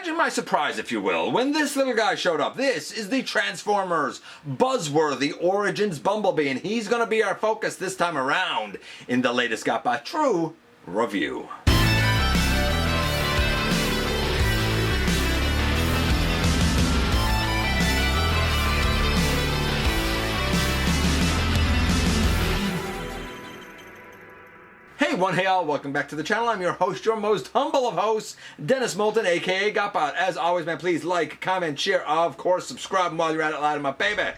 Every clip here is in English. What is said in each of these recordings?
imagine my surprise, if you will, when this little guy showed up. This is the Transformers Buzzworthy Origins Bumblebee, and he's going to be our focus this time around in the latest GotBot True review. Hey all, welcome back to the channel. I'm your host, your most humble of hosts, Dennis Moulton, aka GotBot. As always, man, please like, comment, share, of course, subscribe, and while you're at it, loud in my baby.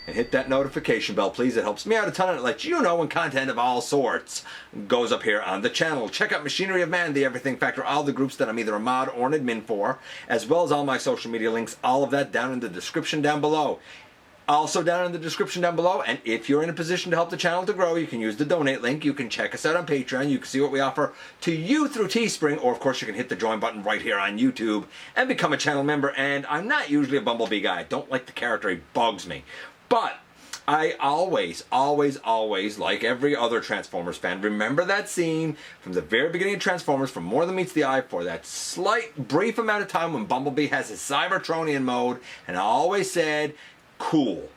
And hit that notification bell, please. It helps me out a ton, and it lets you know when content of all sorts goes up here on the channel. Check out Machinery of Man, the Everything Factor, all the groups that I'm either a mod or an admin for, as well as all my social media links, all of that down in the description down below. Also down in the description down below, and if you're in a position to help the channel to grow, you can use the donate link. You can check us out on Patreon. You can see what we offer to you through Teespring, or of course you can hit the join button right here on YouTube and become a channel member. And I'm not usually a Bumblebee guy. I don't like the character. He bugs me. But I always, like every other Transformers fan, remember that scene from the very beginning of Transformers, from More Than Meets the Eye, for that slight, brief amount of time when Bumblebee has his Cybertronian mode, and I always said, cool.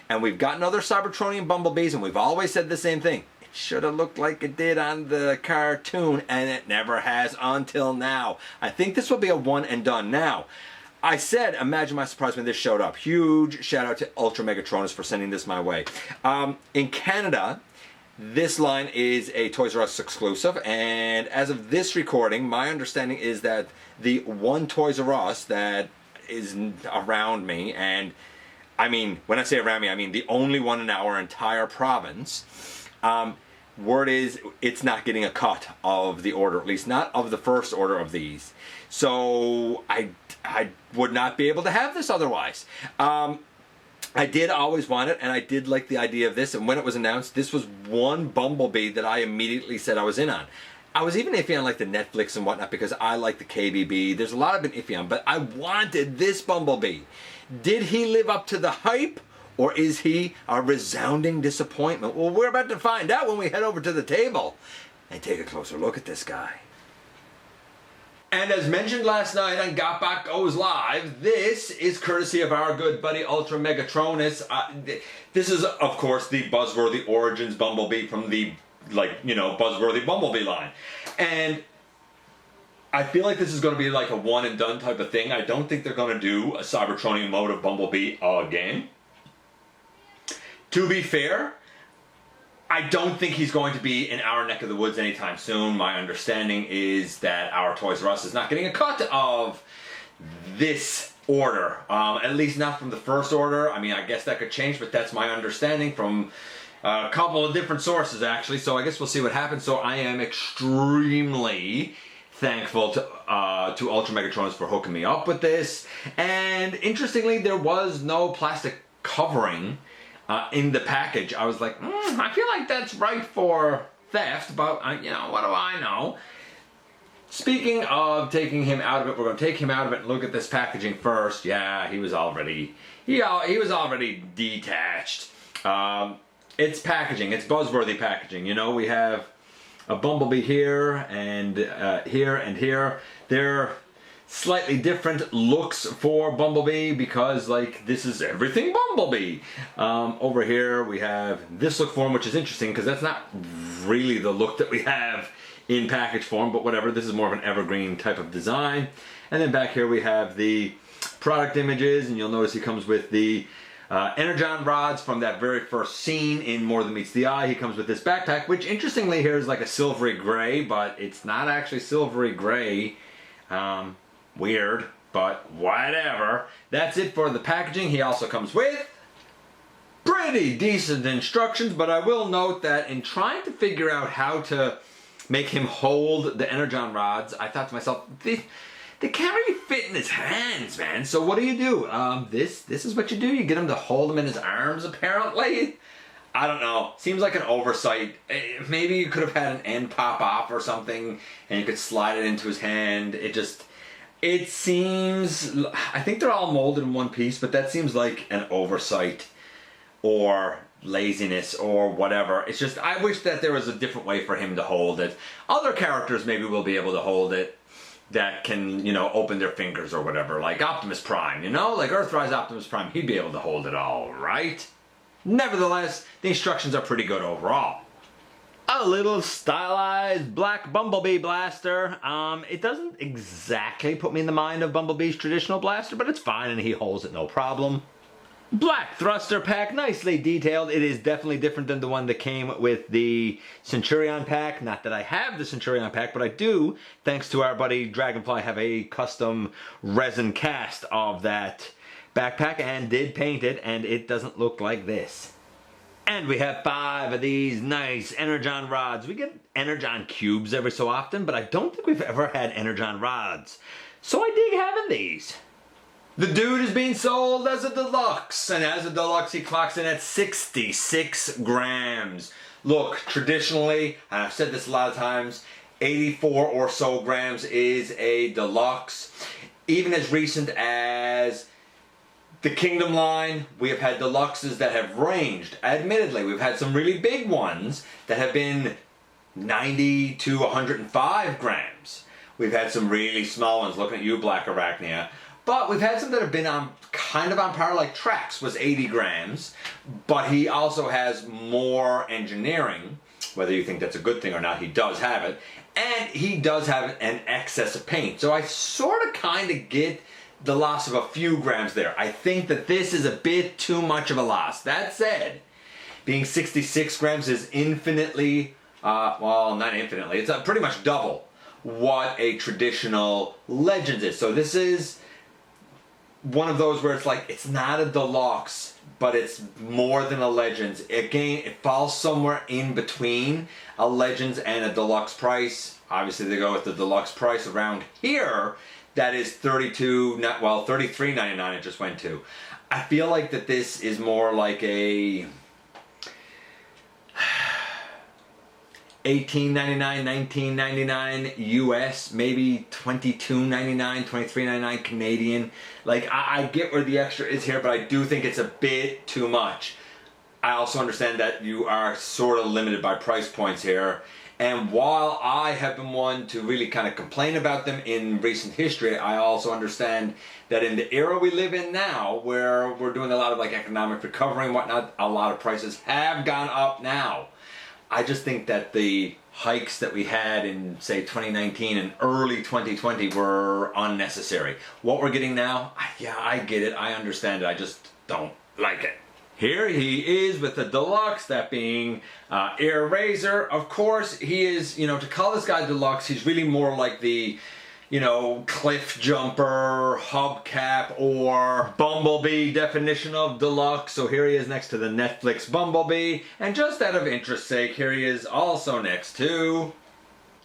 And we've gotten other Cybertronian Bumblebees, and we've always said the same thing. It should have looked like it did on the cartoon, and it never has until now. I think this will be a one and done. Now, I said, imagine my surprise when this showed up. Huge shout out to Ultra Megatronus for sending this my way. In Canada, this line is a Toys R Us exclusive, and as of this recording, my understanding is that the one Toys R Us that is around me, and I mean, when I say around me, I mean the only one in our entire province. Word is it's not getting a cut of the order, at least not of the first order of these. So I would not be able to have this otherwise. I did always want it, and I did like the idea of this, and when it was announced, this was one Bumblebee that I immediately said I was in on. I was even iffy on like the Netflix and whatnot because I like the KBB. There's a lot I've been iffy on, but I wanted this Bumblebee. Did he live up to the hype, or is he a resounding disappointment? Well, we're about to find out when we head over to the table and take a closer look at this guy. And as mentioned last night on GotBot Goes Live, this is courtesy of our good buddy Ultra Megatronus. This is, of course, the Buzzworthy Origins Bumblebee from the, Buzzworthy Bumblebee line. And I feel like this is going to be like a one and done type of thing. I don't think they're going to do a Cybertronian mode of Bumblebee again. To be fair, I don't think he's going to be in our neck of the woods anytime soon. My understanding is that our Toys R Us is not getting a cut of this order. At least not from the first order. I mean, I guess that could change, but that's my understanding from a couple of different sources, actually. So I guess we'll see what happens. So I am extremely thankful to Ultra Megatronus for hooking me up with this. And interestingly, there was no plastic covering in the package. I was like, I feel like that's right for theft, but what do I know? Speaking of taking him out of it, we're going to take him out of it and look at this packaging first. Yeah, he was already detached. It's packaging. It's Buzzworthy packaging. We have a Bumblebee here and here. They're slightly different looks for Bumblebee because, this is everything Bumblebee. Over here we have this look form, which is interesting because that's not really the look that we have in package form, but whatever. This is more of an evergreen type of design. And then back here we have the product images, and you'll notice he comes with the Energon rods from that very first scene in More Than Meets the Eye. He comes with this backpack, which interestingly here is like a silvery gray, but it's not actually silvery gray. Weird, but whatever. That's it for the packaging. He also comes with pretty decent instructions, but I will note that in trying to figure out how to make him hold the Energon rods, I thought to myself, they can't really fit in his hands, man. So what do? This is what you do. You get him to hold them in his arms, apparently. I don't know. Seems like an oversight. Maybe you could have had an end pop off or something, and you could slide it into his hand. It seems, I think they're all molded in one piece, but that seems like an oversight or laziness or whatever. It's just, I wish that there was a different way for him to hold it. Other characters maybe will be able to hold it. that can, you know, open their fingers or whatever, like Optimus Prime, you know? Like Earthrise Optimus Prime, he'd be able to hold it all, right? Nevertheless, the instructions are pretty good overall. A little stylized black Bumblebee blaster. It doesn't exactly put me in the mind of Bumblebee's traditional blaster, but it's fine and he holds it no problem. Black thruster pack, nicely detailed. It is definitely different than the one that came with the Centurion pack. Not that I have the Centurion pack, but I do, thanks to our buddy Dragonfly, have a custom resin cast of that backpack and did paint it, and it doesn't look like this. And we have 5 of these nice Energon rods. We get Energon cubes every so often, but I don't think we've ever had Energon rods. So I dig having these. The dude is being sold as a deluxe, and as a deluxe he clocks in at 66 grams. Look, traditionally, and I've said this a lot of times, 84 or so grams is a deluxe. Even as recent as the Kingdom line, we have had deluxes that have ranged. Admittedly, we've had some really big ones that have been 90 to 105 grams. We've had some really small ones, looking at you, Black Arachnia. But we've had some that have been on kind of on par, like Trax was 80 grams, but he also has more engineering. Whether you think that's a good thing or not, he does have it. And he does have an excess of paint. So I sort of kind of get the loss of a few grams there. I think that this is a bit too much of a loss. That said, being 66 grams is infinitely, well, not infinitely, it's pretty much double what a traditional Legends is. So this is one of those where it's like, it's not a deluxe, but it's more than a Legends. Again, it falls somewhere in between a Legends and a deluxe price. Obviously they go with the deluxe price around here. That is $33.99 it just went to. I feel like that this is more like a $18.99, $19.99 US, maybe $22.99, $23.99 Canadian. Like, I get where the extra is here, but I do think it's a bit too much. I also understand that you are sort of limited by price points here. And while I have been one to really kind of complain about them in recent history, I also understand that in the era we live in now, where we're doing a lot of like economic recovery and whatnot, a lot of prices have gone up now. I just think that the hikes that we had in, say, 2019 and early 2020 were unnecessary. What we're getting now, yeah, I get it, I understand it, I just don't like it. Here he is with the deluxe, that being Air Razor. Of course, he is, you know, to call this guy deluxe, he's really more like the, you know, cliff jumper, hubcap, or Bumblebee definition of deluxe. So here he is next to the Netflix Bumblebee. And just out of interest's sake, here he is also next to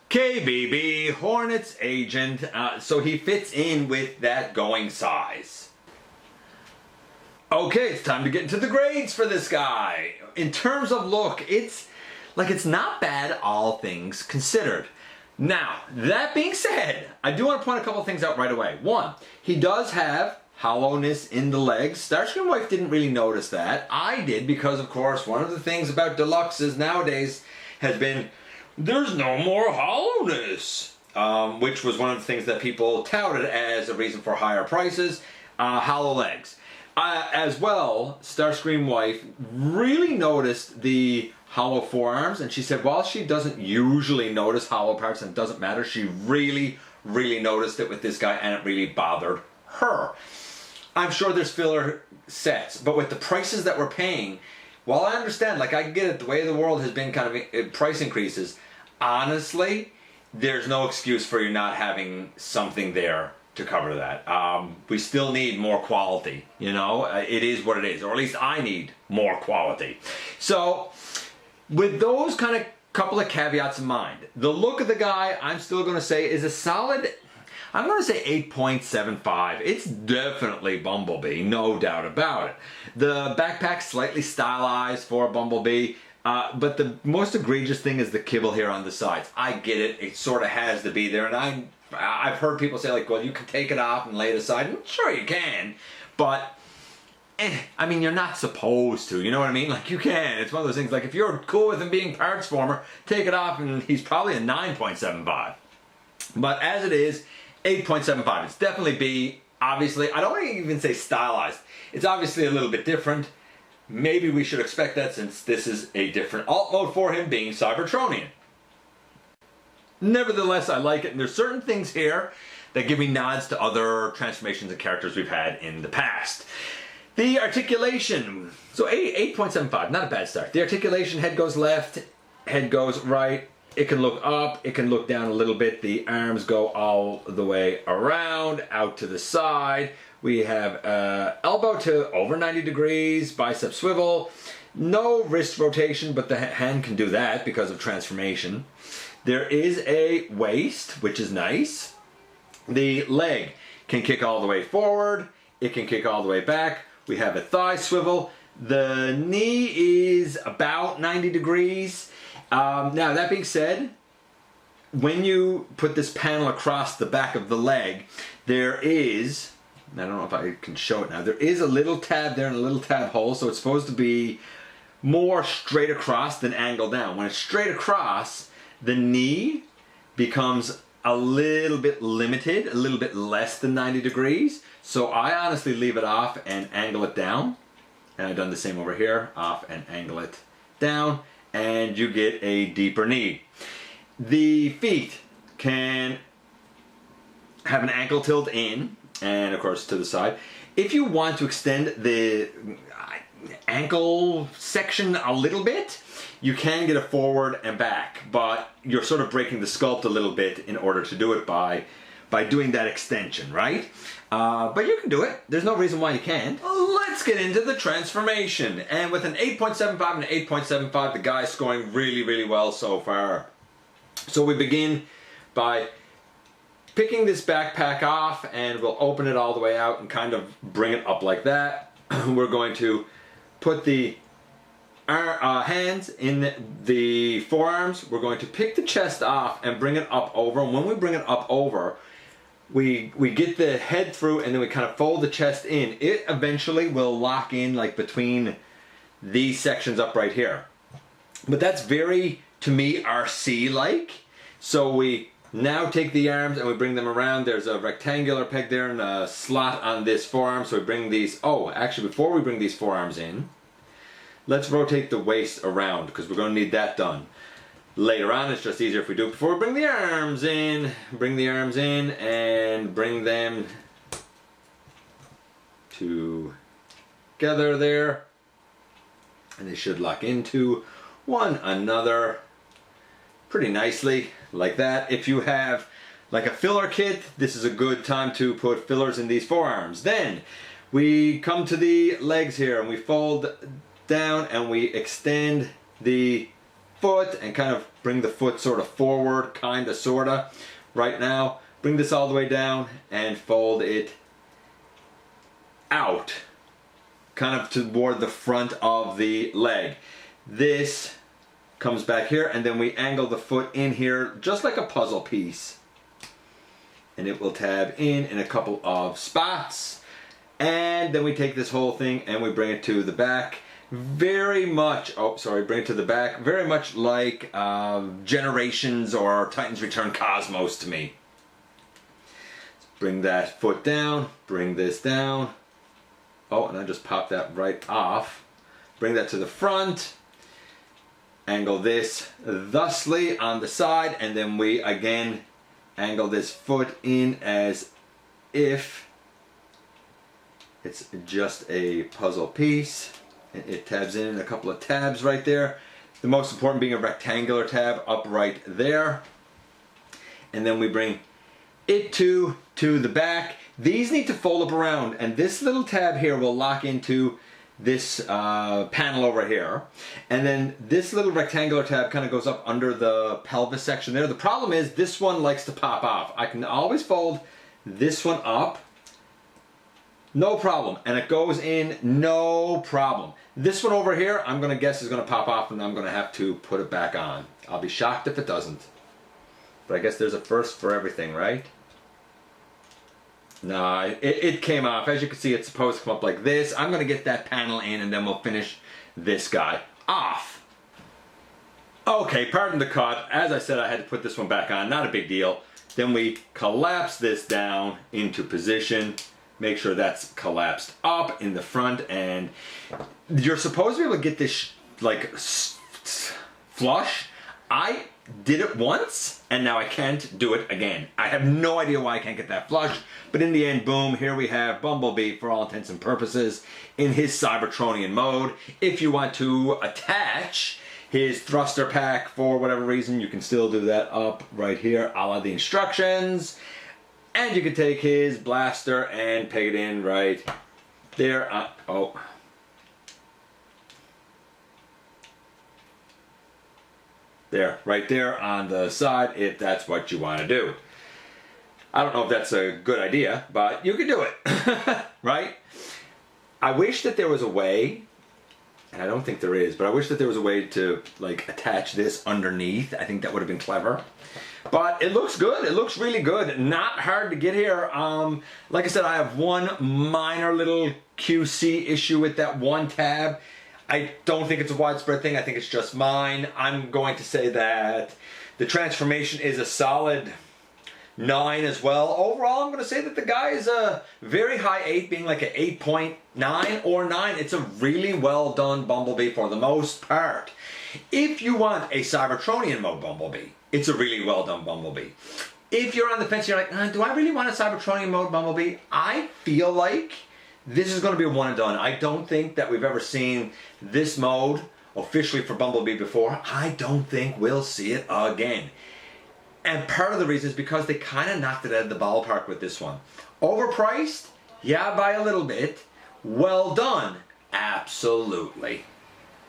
KBB, Hornet's Agent. So he fits in with that going size. Okay, it's time to get into the grades for this guy. In terms of look, it's not bad, all things considered. Now, that being said, I do want to point a couple of things out right away. One, he does have hollowness in the legs. Starscream Wife didn't really notice that. I did, because of course one of the things about deluxes nowadays has been there's no more hollowness, which was one of the things that people touted as a reason for higher prices. Hollow legs. As well, Starscream Wife really noticed the hollow forearms, and she said while she doesn't usually notice hollow parts and it doesn't matter, she really noticed it with this guy, and it really bothered her. I'm sure there's filler sets, but with the prices that we're paying, while I understand, like, I get it, the way the world has been kind of price increases, honestly, there's no excuse for you not having something there to cover that. We still need more quality, you know? It is what it is, or at least I need more quality. So, with those kind of couple of caveats in mind, the look of the guy, I'm still going to say, is a solid, I'm going to say 8.75. It's definitely Bumblebee, no doubt about it. The backpack's slightly stylized for Bumblebee, but the most egregious thing is the kibble here on the sides. I get it, it sort of has to be there, and I've heard people say, like, well, you can take it off and lay it aside. And sure, you can, but I mean, you're not supposed to, you know what I mean? Like, you can. It's one of those things, like, if you're cool with him being Partsformer, take it off, and he's probably a 9.75. But as it is, 8.75. It's definitely B. Obviously, I don't want to even say stylized. It's obviously a little bit different. Maybe we should expect that since this is a different alt mode for him being Cybertronian. Nevertheless, I like it, and there's certain things here that give me nods to other transformations and characters we've had in the past. The articulation, so 8.75, not a bad start. The articulation, head goes left, head goes right. It can look up, it can look down a little bit. The arms go all the way around, out to the side. We have elbow to over 90 degrees, bicep swivel. No wrist rotation, but the hand can do that because of transformation. There is a waist, which is nice. The leg can kick all the way forward. It can kick all the way back. We have a thigh swivel. The knee is about 90 degrees. Now, that being said, when you put this panel across the back of the leg, there is, I don't know if I can show it now, there is a little tab there and a little tab hole, so it's supposed to be more straight across than angled down. When it's straight across, the knee becomes a little bit limited, a little bit less than 90 degrees. So I honestly leave it off and angle it down. And I've done the same over here, off and angle it down, and you get a deeper knee. The feet can have an ankle tilt in, and of course to the side. If you want to extend the ankle section a little bit, you can get a forward and back, but you're sort of breaking the sculpt a little bit in order to do it by doing that extension, right? But you can do it. There's no reason why you can't. Let's get into the transformation. And with an 8.75 and an 8.75, the guy's scoring really, really well so far. So we begin by picking this backpack off, and we'll open it all the way out and kind of bring it up like that. We're going to put the hands in the forearms. We're going to pick the chest off and bring it up over. And when we bring it up over, we get the head through, and then we kind of fold the chest in. It eventually will lock in like between these sections up right here. But that's very, to me, RC-like. So we now take the arms and we bring them around. There's a rectangular peg there and a slot on this forearm. So we bring these, actually before we bring these forearms in, let's rotate the waist around because we're going to need that done. Later on, it's just easier if we do it before we bring the arms in. Bring the arms in and bring them together there. And they should lock into one another pretty nicely like that. If you have like a filler kit, this is a good time to put fillers in these forearms. Then we come to the legs here and we fold down and we extend the foot and kind of bring the foot sort of forward, kind of, sort of. Right now, bring this all the way down and fold it out, kind of toward the front of the leg. This comes back here, and then we angle the foot in here just like a puzzle piece. And it will tab in a couple of spots. And then we take this whole thing and we bring it to the back. Very much, bring it to the back. Very much like Generations or Titans Return Cosmos to me. Bring that foot down, bring this down. Oh, and I just popped that right off. Bring that to the front. Angle this thusly on the side, and then we again angle this foot in as if it's just a puzzle piece. It tabs in a couple of tabs right there. The most important being a rectangular tab up right there. And then we bring it to the back. These need to fold up around, and this little tab here will lock into this panel over here. And then this little rectangular tab kind of goes up under the pelvis section there. The problem is this one likes to pop off. I can always fold this one up, no problem, and it goes in, no problem. This one over here, I'm going to guess is going to pop off, and I'm going to have to put it back on. I'll be shocked if it doesn't. But I guess there's a first for everything, right? No, it came off. As you can see, it's supposed to come up like this. I'm going to get that panel in, and then we'll finish this guy off. Okay, pardon the cut. As I said, I had to put this one back on. Not a big deal. Then we collapse this down into position. Make sure that's collapsed up in the front, and you're supposed to be able to get this like flush. I did it once, and now I can't do it again. I have no idea why I can't get that flush, but in the end, boom, here we have Bumblebee for all intents and purposes in his Cybertronian mode. If you want to attach his thruster pack for whatever reason, you can still do that up right here, a la the instructions. And you can take his blaster and peg it in right there. There, right there on the side, if that's what you want to do. I don't know if that's a good idea, but you can do it, right? I wish that there was a way, and I don't think there is, but I wish that there was a way to like attach this underneath. I think that would have been clever. But it looks good. It looks really good. Not hard to get here. Like I said, I have one minor little QC issue with that one tab. I don't think it's a widespread thing. I think it's just mine. I'm going to say that the transformation is a solid 9 as well. Overall, I'm going to say that the guy is a very high 8, being like an 8.9 or 9. It's a really well done Bumblebee for the most part. If you want a Cybertronian mode Bumblebee, it's a really well done Bumblebee. If you're on the fence, you're like, do I really want a Cybertronian mode Bumblebee? I feel like this is going to be a one and done. I don't think that we've ever seen this mode officially for Bumblebee before. I don't think we'll see it again. And part of the reason is because they kind of knocked it out of the ballpark with this one. Overpriced? Yeah, by a little bit. Well done? Absolutely.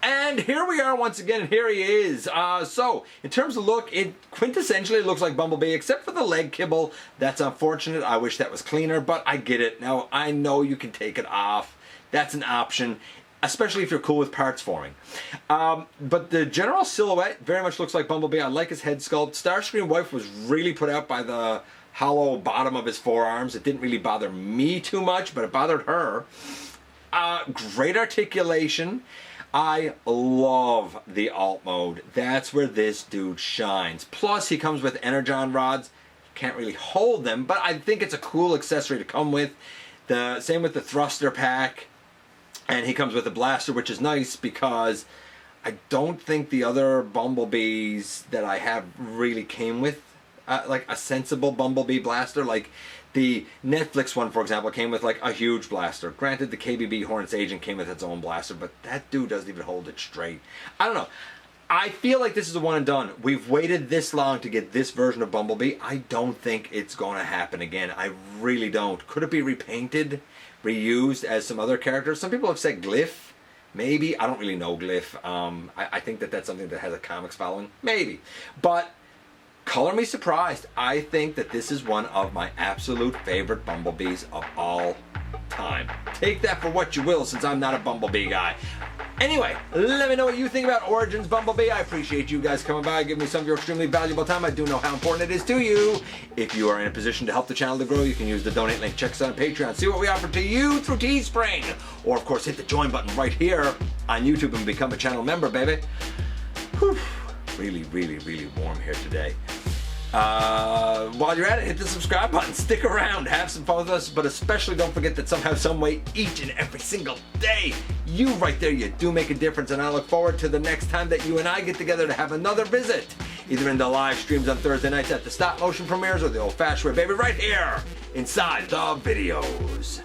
And here we are once again, and here he is. So, in terms of look, it quintessentially looks like Bumblebee, except for the leg kibble. That's unfortunate. I wish that was cleaner, but I get it. Now, I know you can take it off. That's an option, especially if you're cool with parts forming. But the general silhouette very much looks like Bumblebee. I like his head sculpt. Starscream Wife was really put out by the hollow bottom of his forearms. It didn't really bother me too much, but it bothered her. Great articulation. I love the alt mode. That's where this dude shines. Plus, he comes with energon rods. Can't really hold them, but I think it's a cool accessory to come with. The same with the thruster pack. And he comes with a blaster, which is nice because I don't think the other Bumblebees that I have really came with like a sensible Bumblebee blaster. Like the Netflix one, for example, came with like a huge blaster. Granted, the KBB Hornets Agent came with its own blaster, but that dude doesn't even hold it straight. I don't know. I feel like this is a one and done. We've waited this long to get this version of Bumblebee. I don't think it's going to happen again. I really don't. Could it be repainted, reused as some other characters? Some people have said Glyph. Maybe. I don't really know Glyph. I think that that's something that has a comics following. Maybe. But color me surprised. I think that this is one of my absolute favorite Bumblebees of all time. Take that for what you will, since I'm not a Bumblebee guy. Anyway, let me know what you think about Origins Bumblebee. I appreciate you guys coming by, giving me some of your extremely valuable time. I do know how important it is to you. If you are in a position to help the channel to grow, you can use the donate link. Check us out on Patreon. See what we offer to you through Teespring. Or, of course, hit the join button right here on YouTube and become a channel member, baby. Whew. Really, really, really warm here today. While you're at it, hit the subscribe button. Stick around, have some fun with us, but especially don't forget that somehow, some way, each and every single day, you right there, you do make a difference, and I look forward to the next time that you and I get together to have another visit, either in the live streams on Thursday nights at the stop motion premieres or the old-fashioned way, baby, right here inside the videos.